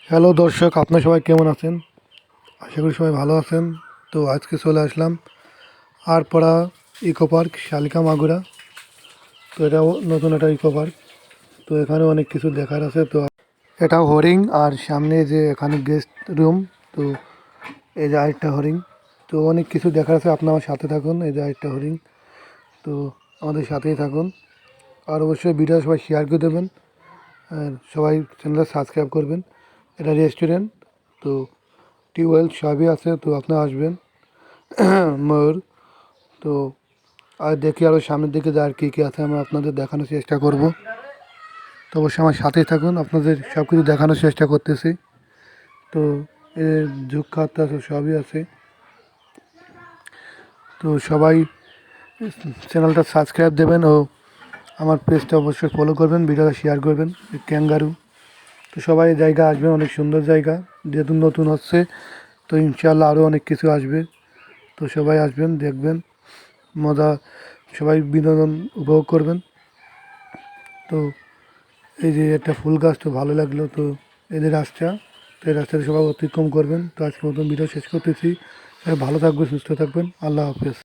Hello দর্শক, আপনারা সবাই কেমন আছেন? আশা করি সবাই ভালো আছেন। তো আজকে চলে আসলাম আরপাড়া ইকো পার্ক, শালিকা মাগুরা। তো এটাও নতুন একটা ইকো পার্ক। তো এখানে অনেক কিছু দেখার আছে। তো এটা হরিণ, আর সামনে যে এখানে গেস্ট রুম। তো এই যে আরেকটা হরিণ। তো অনেক কিছু দেখার আছে, আপনি আমার সাথে থাকুন। এই যে আরেকটা হরিণ। তো আমাদের সাথেই থাকুন, আর অবশ্যই ভিডিও সবাই শেয়ার করে দেবেন, আর সবাই চ্যানেলটা সাবস্ক্রাইব করবেন। এটা রেস্টুরেন্ট, তো টিউবওয়েল সবই আছে। তো আপনি আসবেন। ময়ূর। তো আর দেখি আরও সামনের দিকে যা আর কী কী আছে আমরা আপনাদের দেখানোর চেষ্টা করব। তো অবশ্যই আমার সাথেই থাকুন, আপনাদের সব কিছু দেখানোর চেষ্টা করতেছি। তো এর ঝুঁক খাতে আছে, সবই আছে। তো সবাই চ্যানেলটা সাবস্ক্রাইব দেবেন ও আমার পেজটা অবশ্যই ফলো করবেন, ভিডিওটা শেয়ার করবেন। ক্যাঙ্গারু। তো সবাই এই জায়গা আসবেন, অনেক সুন্দর জায়গা, যেহেতু নতুন হচ্ছে। তো ইনশাআল্লাহ আরও অনেক কিছু আসবে। তো সবাই আসবেন, দেখবেন, মজা, সবাই বিনোদন উপভোগ করবেন। তো এই যে একটা ফুল গাছ, তো ভালো লাগলো। তো এদের রাস্তা, তো এই রাস্তাটা সবাই অতিক্রম করবেন। তো আজকের মতন ভিডিও শেষ করতেছি। সবাই ভালো থাকবেন, সুস্থ থাকবেন। আল্লাহ হাফেজ।